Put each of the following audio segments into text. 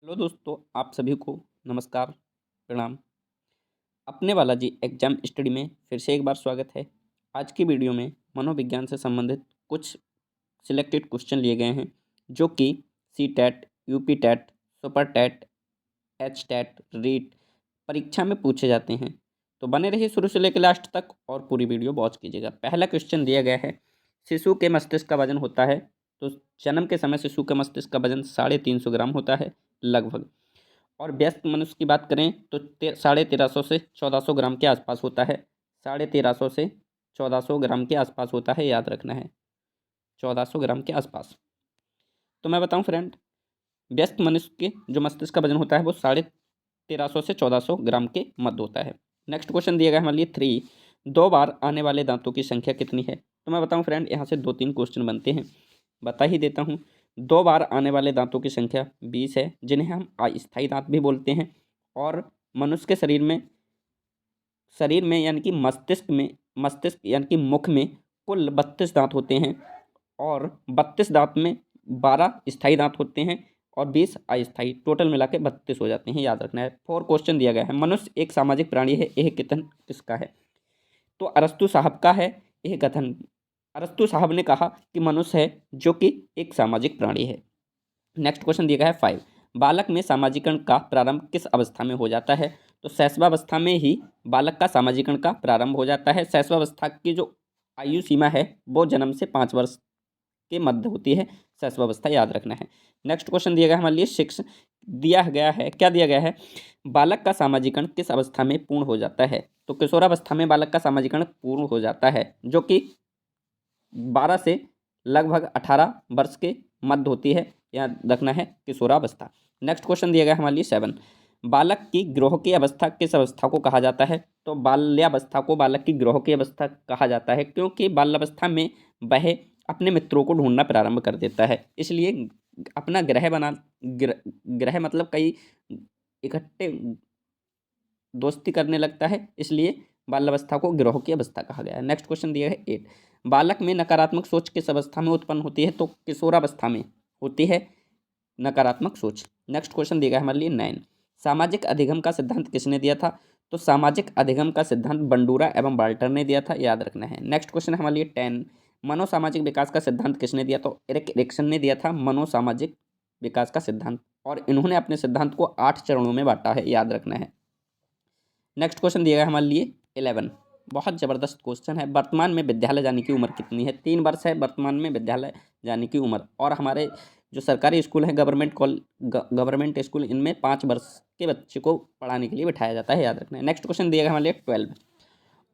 Hello दोस्तों, आप सभी को नमस्कार, प्रणाम। अपने बालाजी एग्जाम स्टडी में फिर से एक बार स्वागत है। आज की वीडियो में मनोविज्ञान से संबंधित कुछ सिलेक्टेड क्वेश्चन लिए गए हैं जो कि C TET, UP TET, super TET, H TET, REET परीक्षा में पूछे जाते हैं। तो बने रहिए शुरू से लेकर लास्ट तक और पूरी वीडियो वॉच कीजिएगा। पहला क्वेश्चन दिया गया है, शिशु के मस्तिष्क का वजन होता है। तो जन्म के समय शिशु के मस्तिष्क का वजन 350 ग्राम होता है लगभग। और व्यस्क मनुष्य की बात करें तो 1350 से 1400 ग्राम के आसपास होता है। 1350 से 1400 ग्राम के आसपास होता है, याद रखना है, 1400 ग्राम के आसपास। तो मैं बताऊं फ्रेंड, व्यस्क मनुष्य के जो मस्तिष्क का वजन होता है वो 1350 से 1400 ग्राम के मध्य होता है। नेक्स्ट क्वेश्चन दिया गया हमारे लिए 3, 2 बार आने वाले दांतों की संख्या कितनी है। तो मैं बताऊं फ्रेंड, यहाँ से 2-3 क्वेश्चन बनते हैं, बता ही देता हूँ। 2 बार आने वाले दांतों की संख्या 20 है, जिन्हें हम अस्थायी दांत भी बोलते हैं। और मनुष्य के शरीर में यानी कि मस्तिष्क यानी कि मुख में कुल 32 दांत होते हैं। और 32 दांत में 12 स्थायी दांत होते हैं और 20 अस्थायी, टोटल मिला के 32 हो जाते हैं, याद रखना है। 4 क्वेश्चन दिया गया है, मनुष्य एक सामाजिक प्राणी है, यह कथन किसका है। तो अरस्तु साहब का है यह कथन। अरस्तु साहब ने कहा कि मनुष्य है जो कि एक सामाजिक प्राणी है। नेक्स्ट क्वेश्चन दिया गया है 5, बालक में सामाजिकरण का प्रारंभ किस अवस्था में हो जाता है। तो शैशवावस्था में ही बालक का सामाजिकरण का प्रारंभ हो जाता है। शैशवावस्था की जो आयु सीमा है वो जन्म से 5 वर्ष के मध्य होती है, शैशवावस्था, याद रखना है। नेक्स्ट क्वेश्चन दिया गया हमारे लिए 6, दिया गया है, क्या दिया गया है, बालक का सामाजिकरण किस अवस्था में पूर्ण हो जाता है। तो किशोरावस्था में बालक का सामाजिकरण पूर्ण हो जाता है, जो कि 12 से लगभग 18 वर्ष के मध्य होती है, याद रखना है, किशोरावस्था। नेक्स्ट क्वेश्चन दिया गया हमारे लिए 7, बालक की ग्रोह की अवस्था किस अवस्था को कहा जाता है। तो बाल्यावस्था को बालक की ग्रोह की अवस्था कहा जाता है, क्योंकि बाल्यावस्था में वह अपने मित्रों को ढूंढना प्रारंभ कर देता है, इसलिए अपना ग्रह मतलब कई इकट्ठे दोस्ती करने लगता है, इसलिए बाल्यावस्था को ग्रोह की अवस्था कहा गया है। नेक्स्ट क्वेश्चन दिया है 8, बालक में नकारात्मक सोच किस अवस्था में उत्पन्न होती है। तो किशोरावस्था में होती है नकारात्मक सोच। नेक्स्ट क्वेश्चन दिया गया हमारे लिए 9, सामाजिक अधिगम का सिद्धांत किसने दिया था। तो सामाजिक अधिगम का सिद्धांत बंडूरा एवं बाल्टर ने दिया था, याद रखना है। नेक्स्ट क्वेश्चन हमारे लिए 10, मनोसामाजिक विकास का सिद्धांत किसने दिया। तो एरिक एरिक्सन ने दिया था मनोसामाजिक विकास का सिद्धांत, और इन्होंने अपने सिद्धांत को 8 चरणों में बांटा है, याद रखना है। नेक्स्ट क्वेश्चन दिया गया हमारे लिए 11, बहुत ज़बरदस्त क्वेश्चन है, वर्तमान में विद्यालय जाने की उम्र कितनी है। 3 वर्ष है वर्तमान में विद्यालय जाने की उम्र, और हमारे जो सरकारी स्कूल है, गवर्नमेंट स्कूल, इनमें 5 वर्ष के बच्चे को पढ़ाने के लिए बिठाया जाता है, याद रखना है। नेक्स्ट क्वेश्चन दिया गया हमारे लिए 12,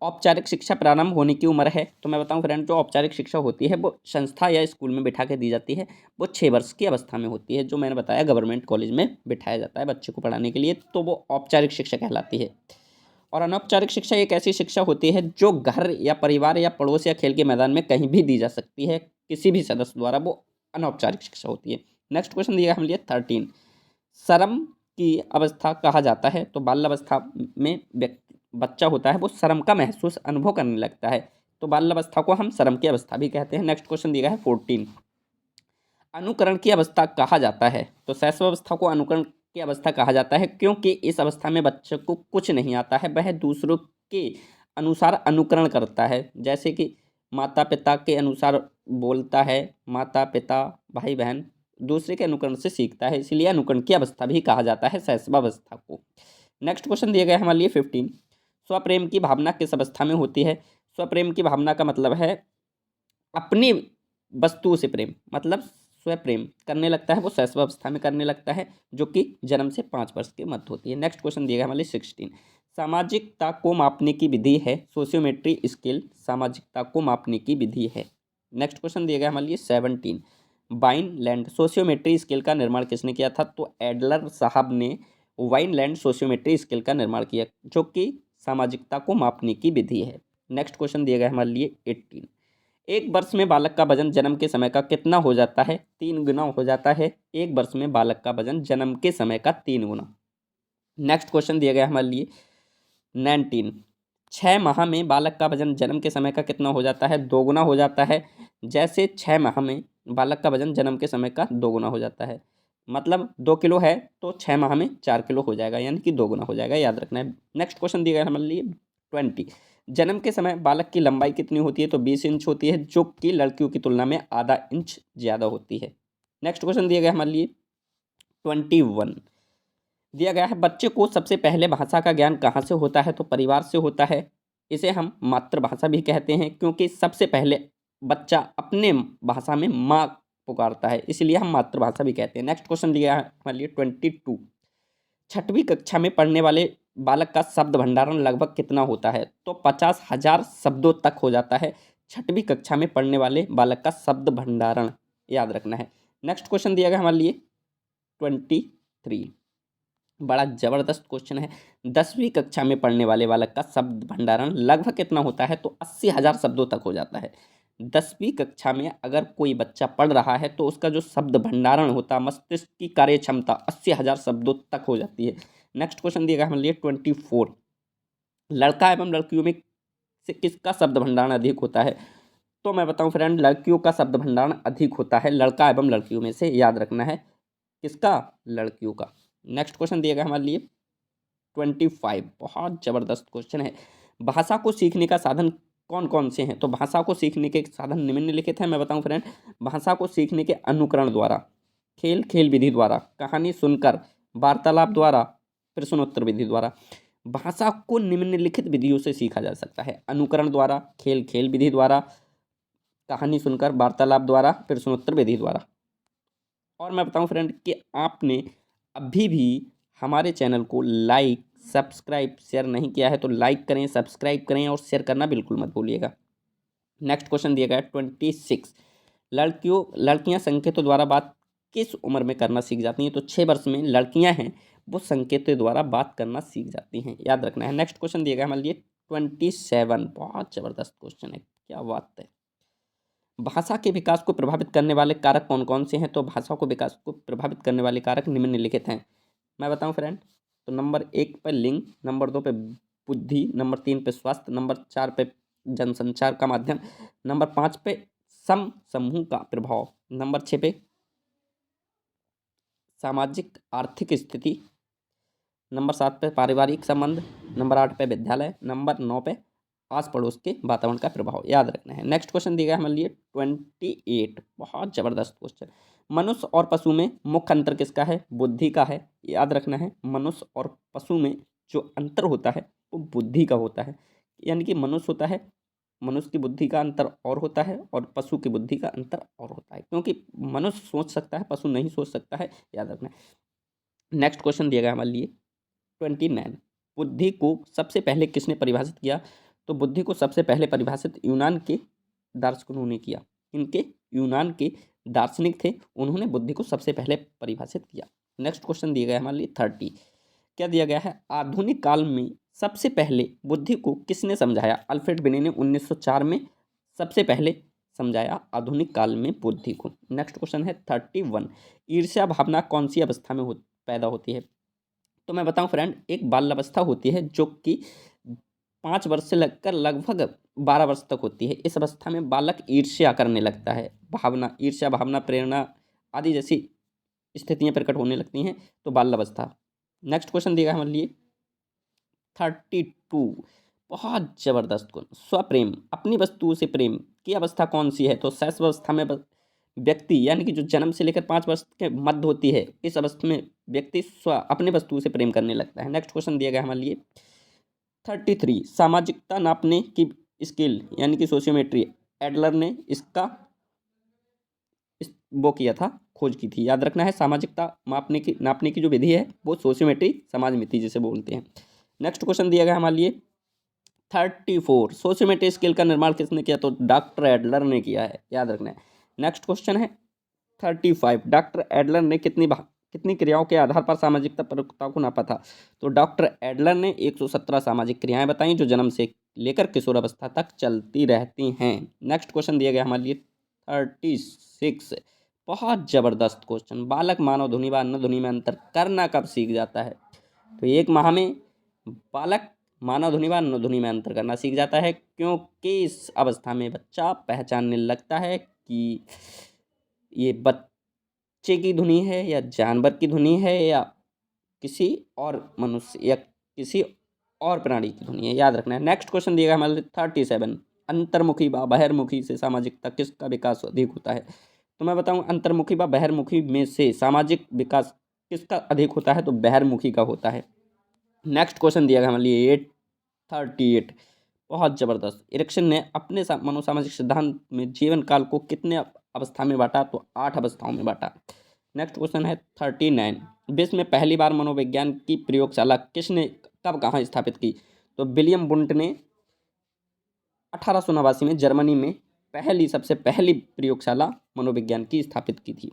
औपचारिक शिक्षा प्रारंभ होने की उम्र है। तो मैं बताऊं फ्रेंड, जो औपचारिक शिक्षा होती है वो संस्था या स्कूल में बिठा के दी जाती है, वो 6 वर्ष की अवस्था में होती है, जो मैंने बताया गवर्नमेंट कॉलेज में बिठाया जाता है बच्चे को पढ़ाने के लिए, तो वो औपचारिक शिक्षा कहलाती है। और अनौपचारिक शिक्षा एक ऐसी शिक्षा होती है जो घर या परिवार या पड़ोस या खेल के मैदान में कहीं भी दी जा सकती है किसी भी सदस्य द्वारा, वो अनौपचारिक शिक्षा होती है। नेक्स्ट क्वेश्चन दिया हम लिए 13, शर्म की अवस्था कहा जाता है। तो बाल्यावस्था में बच्चा होता है वो शर्म का महसूस अनुभव करने लगता है, तो बाल्यावस्था को हम शर्म की अवस्था भी कहते हैं। नेक्स्ट क्वेश्चन दिया है 14, अनुकरण की अवस्था कहा जाता है। तो शैशवावस्था को अनुकरण की अवस्था कहा जाता है, क्योंकि इस अवस्था में बच्चे को कुछ नहीं आता है, वह दूसरों के अनुसार अनुकरण करता है, जैसे कि माता पिता के अनुसार बोलता है, माता पिता भाई बहन दूसरे के अनुकरण से सीखता है, इसलिए अनुकरण की अवस्था भी कहा जाता है शैशवावस्था को। नेक्स्ट क्वेश्चन दिया गया हमारे लिए 15, स्वप्रेम की भावना किस अवस्था में होती है। स्वप्रेम की भावना का मतलब है अपनी वस्तु से प्रेम, मतलब स्वप्रेम करने लगता है वो शैशवावस्था में करने लगता है, जो कि जन्म से 5 वर्ष के मध्य होती है। नेक्स्ट क्वेश्चन दिया गया हमारे 16, सामाजिकता को मापने की विधि है सोशियोमेट्री स्केल, सामाजिकता को मापने की विधि है। नेक्स्ट क्वेश्चन दिया गया हमारे लिए 17, वाइनलैंड सोशियोमेट्री स्केल का निर्माण किसने किया था। तो एडलर साहब ने वाइनलैंड सोशियोमेट्री स्केल का निर्माण किया, जो कि सामाजिकता को मापने की विधि है। नेक्स्ट क्वेश्चन दिया गया हमारे लिए 18, एक वर्ष में बालक का वजन जन्म के समय का कितना हो जाता है। 3 गुना हो जाता है, एक वर्ष में बालक का वजन जन्म के समय का 3 गुना। नेक्स्ट क्वेश्चन दिया गया हमारे लिए 19, 6 माह में बालक का वजन जन्म के समय का कितना हो जाता है। 2 गुना हो जाता है, जैसे 6 माह में बालक का वजन जन्म के समय का 2 गुना हो जाता है। मतलब 2 किलो है तो 6 माह में 4 किलो हो जाएगा, यानी कि 2 गुना हो जाएगा, याद रखना है। नेक्स्ट क्वेश्चन दिया गया हमारे लिए 20। जन्म के समय बालक की लंबाई कितनी होती है? तो 20 इंच होती है, जो कि लड़कियों की तुलना में आधा इंच ज़्यादा होती है। नेक्स्ट क्वेश्चन दिया गया हमारे लिए 21। दिया गया है बच्चे को सबसे पहले भाषा का ज्ञान कहाँ से होता है? तो परिवार से होता है। इसे हम मातृभाषा भी कहते हैं, क्योंकि सबसे पहले बच्चा अपने भाषा में माँ पुकारता है, इसलिए हम मातृभाषा भी कहते हैं। नेक्स्ट क्वेश्चन दिया है हमारे लिए 22। छठवीं कक्षा में पढ़ने वाले बालक का शब्द भंडारण लगभग कितना होता है? तो 50,000 शब्दों तक हो जाता है छठवीं कक्षा में पढ़ने वाले बालक का शब्द भंडारण, याद रखना है। नेक्स्ट क्वेश्चन दिया गया हमारे लिए 23। बड़ा जबरदस्त क्वेश्चन है। 10वीं कक्षा में पढ़ने वाले बालक का शब्द भंडारण लगभग कितना होता है? तो 80,000 शब्दों तक हो जाता है। 10वीं कक्षा में अगर कोई बच्चा पढ़ रहा है तो उसका जो शब्द भंडारण होता है, मस्तिष्क की कार्य क्षमता 80,000 शब्दों तक हो जाती है। नेक्स्ट क्वेश्चन दिया गया हमारे लिए 24। लड़का एवं लड़कियों में से किसका शब्द भंडारण अधिक होता है? तो मैं बताऊं फ्रेंड, लड़कियों का शब्द भंडारण अधिक होता है लड़का एवं लड़कियों में से, याद रखना है। किसका? लड़कियों का। नेक्स्ट क्वेश्चन दिया गया हमारे लिए 25। बहुत जबरदस्त क्वेश्चन है। भाषा को सीखने का साधन कौन कौन से हैं? तो भाषा को सीखने के साधन निम्नलिखित हैं, मैं बताऊं फ्रेंड। भाषा को सीखने के अनुकरण द्वारा, खेल खेल विधि द्वारा, कहानी सुनकर, वार्तालाप द्वारा, प्रश्नोत्तर विधि द्वारा। भाषा को निम्नलिखित विधियों से सीखा जा सकता है: अनुकरण द्वारा, खेल खेल विधि द्वारा, कहानी सुनकर, वार्तालाप द्वारा, प्रश्नोत्तर विधि द्वारा। और मैं बताऊं फ्रेंड कि आपने अभी भी हमारे चैनल को लाइक, सब्सक्राइब, शेयर नहीं किया है तो लाइक करें, सब्सक्राइब करें और शेयर करना बिल्कुल मत भूलिएगा। नेक्स्ट क्वेश्चन दिया गया है 26। लड़कियां संकेतों द्वारा बात किस उम्र में करना सीख जाती हैं? तो 6 वर्ष में लड़कियां हैं वो संकेतों द्वारा बात करना सीख जाती हैं, याद रखना है। नेक्स्ट क्वेश्चन दिया गया हमारे लिए 27। बहुत जबरदस्त क्वेश्चन है, क्या बात है। भाषा के विकास को प्रभावित करने वाले कारक कौन कौन से हैं? तो भाषा को विकास को प्रभावित करने वाले कारक निम्नलिखित हैं, मैं बताऊं फ्रेंड। तो नंबर 1 पे लिंग, नंबर 2 पे बुद्धि, नंबर 3 पे स्वास्थ्य, नंबर 4 पे जनसंचार का माध्यम, नंबर 5 पे सम समूह का प्रभाव, नंबर 6 पे सामाजिक आर्थिक स्थिति, नंबर 7 पे पारिवारिक संबंध, नंबर 8 पे विद्यालय, नंबर 9 पे आस पड़ोस के वातावरण का प्रभाव, याद रखना है। नेक्स्ट क्वेश्चन दिया गया हमारे लिए 28। बहुत जबरदस्त क्वेश्चन। मनुष्य और पशु में मुख्य अंतर किसका है? बुद्धि का है, याद रखना है। मनुष्य और पशु में जो अंतर होता है वो बुद्धि का होता है, यानी कि मनुष्य होता है, मनुष्य की बुद्धि का अंतर और होता है और पशु की बुद्धि का अंतर और होता है, क्योंकि मनुष्य सोच सकता है, पशु नहीं सोच सकता है, याद रखना है। नेक्स्ट क्वेश्चन दिया गया हमारे लिए 29। बुद्धि को सबसे पहले किसने परिभाषित किया? तो बुद्धि को सबसे पहले परिभाषित यूनान के दार्शनिकों ने किया। इनके यूनान के दार्शनिक थे, उन्होंने बुद्धि को सबसे पहले परिभाषित किया। नेक्स्ट क्वेश्चन दिया गया हमारे लिए 30। क्या दिया गया है? आधुनिक काल में सबसे पहले बुद्धि को किसने समझाया? अल्फ्रेड बिने ने 1904 में सबसे पहले समझाया आधुनिक काल में बुद्धि को। नेक्स्ट क्वेश्चन है 31। ईर्ष्या भावना कौन सी अवस्था में पैदा होती है? तो मैं बताऊं फ्रेंड, एक बाल अवस्था होती है जो कि 5 वर्ष से लगकर लगभग 12 वर्ष तक होती है। इस अवस्था में बालक ईर्ष्या करने लगता है, भावना, ईर्ष्या भावना, प्रेरणा आदि जैसी स्थितियां प्रकट होने लगती हैं, तो बाल अवस्था। नेक्स्ट क्वेश्चन दिया हमारे लिए 32। बहुत जबरदस्त क्वेश्चन। स्वप्रेम, अपनी वस्तुओं से प्रेम की अवस्था कौन सी है? तो शैशव अवस्था में व्यक्ति, यानी कि जो जन्म से लेकर 5 वर्ष के मध्य होती है, इस अवस्था में व्यक्ति अपने वस्तुओं से प्रेम करने लगता है। नेक्स्ट क्वेश्चन दिया गया हमारे लिए 33। सामाजिकता नापने की स्केल, यानी कि सोशियोमेट्री, एडलर ने इसका वो किया था, खोज की थी, याद रखना है। सामाजिकता नापने की जो विधि है वो सोशियोमेट्री, समाज मिति जिसे बोलते हैं। नेक्स्ट क्वेश्चन दिया गया हमारे लिए 34। सोशियोमेट्री स्केल का निर्माण किसने किया? तो डॉक्टर एडलर ने किया है, याद रखना है। नेक्स्ट क्वेश्चन है 35। डॉक्टर एडलर ने कितनी क्रियाओं के आधार पर सामाजिकता प्रयुक्तता को नापा था? तो डॉक्टर एडलर ने 117 सामाजिक क्रियाएं बताई जो जन्म से लेकर किशोरावस्था तक चलती रहती हैं। नेक्स्ट क्वेश्चन दिया गया हमारे लिए 36। बहुत जबरदस्त क्वेश्चन। बालक मानव ध्वनि व अन्य ध्वनि में अंतर करना कब सीख जाता है? तो 1 माह में बालक मानव ध्वनि व अन्य ध्वनि में अंतर करना सीख जाता है, क्योंकि इस अवस्था में बच्चा पहचानने लगता है कि ये बच्चे की ध्वनि है या जानवर की ध्वनि है या किसी और मनुष्य या किसी और प्राणी की ध्वनि है, याद रखना है। नेक्स्ट क्वेश्चन दिएगा हमारे 37, अंतर्मुखी व बहिर्मुखी से सामाजिकता किसका विकास अधिक होता है? तो मैं बताऊं अंतर्मुखी व बहिर्मुखी में से सामाजिक विकास किसका अधिक होता है? तो बहिर्मुखी का होता है। नेक्स्ट क्वेश्चन दिया गया हमारे लिए 838, बहुत जबरदस्त। इरिक्सन ने अपने मनोसामाजिक सिद्धांत में जीवन काल को कितने अवस्था में बांटा? तो 8 अवस्थाओं में बांटा। नेक्स्ट क्वेश्चन है 39, विश्व में पहली बार मनोविज्ञान की प्रयोगशाला किसने कब कहाँ स्थापित की? तो विलियम वुंट ने 1889 में जर्मनी में सबसे पहली प्रयोगशाला मनोविज्ञान की स्थापित की थी।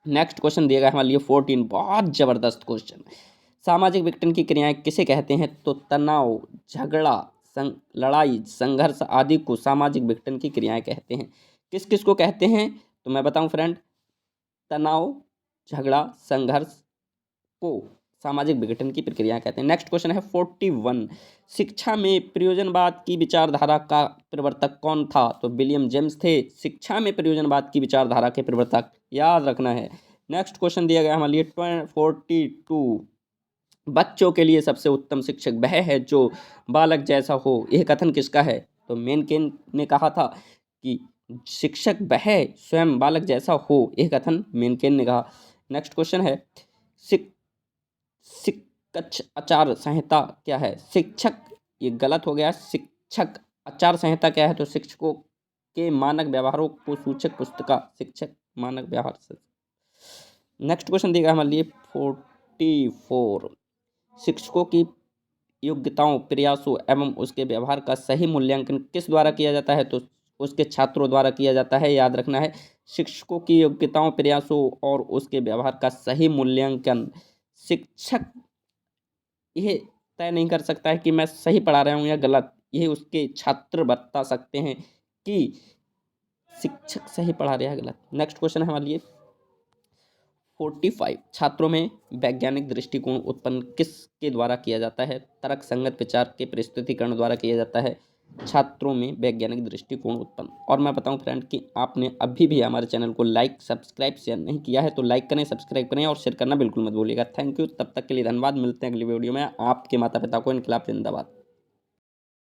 नेक्स्ट क्वेश्चन दिया गया हमारे लिए 14, बहुत जबरदस्त क्वेश्चन। सामाजिक विघटन की क्रियाएं किसे कहते हैं? तो तनाव, झगड़ा, लड़ाई, संघर्ष आदि को सामाजिक विघटन की क्रियाएं कहते हैं। किस किस को कहते हैं? तो मैं बताऊं फ्रेंड, तनाव, झगड़ा, संघर्ष को सामाजिक विघटन की प्रक्रिया कहते हैं। नेक्स्ट क्वेश्चन है 41, शिक्षा में प्रयोजनवाद की विचारधारा का प्रवर्तक कौन था? तो विलियम जेम्स थे शिक्षा में प्रयोजनवाद की विचारधारा के प्रवर्तक, याद रखना है। नेक्स्ट क्वेश्चन दिया गया हमारे लिए 42, बच्चों के लिए सबसे उत्तम शिक्षक वह है जो बालक जैसा हो, यह कथन किसका है? तो मेनकेन ने कहा था कि शिक्षक वह स्वयं बालक जैसा हो, यह कथन मेनकेन ने कहा। नेक्स्ट क्वेश्चन है शिक्षक आचार संहिता क्या है? शिक्षक, ये गलत हो गया, शिक्षक आचार संहिता क्या है? तो शिक्षकों के मानक व्यवहारों को सूचक पुस्तिका, शिक्षक मानक व्यवहार से। नेक्स्ट क्वेश्चन देगा हमारे लिए 44, शिक्षकों की योग्यताओं, प्रयासों एवं उसके व्यवहार का सही मूल्यांकन किस द्वारा किया जाता है? तो उसके छात्रों द्वारा किया जाता है, याद रखना है। शिक्षकों की योग्यताओं, प्रयासों और उसके व्यवहार का सही मूल्यांकन शिक्षक यह तय नहीं कर सकता है कि मैं सही पढ़ा रहा हूँ या गलत, यह उसके छात्र बता सकते हैं कि शिक्षक सही पढ़ा रहा है गलत। नेक्स्ट क्वेश्चन है हमारे लिए 45, छात्रों में वैज्ञानिक दृष्टिकोण उत्पन्न किसके द्वारा किया जाता है? तर्क संगत विचार के प्रस्तुतिकरण द्वारा किया जाता है छात्रों में वैज्ञानिक दृष्टिकोण उत्पन्न। और मैं बताऊं फ्रेंड कि आपने अभी भी हमारे चैनल को लाइक, सब्सक्राइब, शेयर नहीं किया है तो लाइक करें, सब्सक्राइब करें और शेयर करना बिल्कुल मत भूलिएगा। थैंक यू, तब तक के लिए धन्यवाद। मिलते हैं अगली वीडियो में। आपके माता पिता को इनकलाब जिंदाबाद।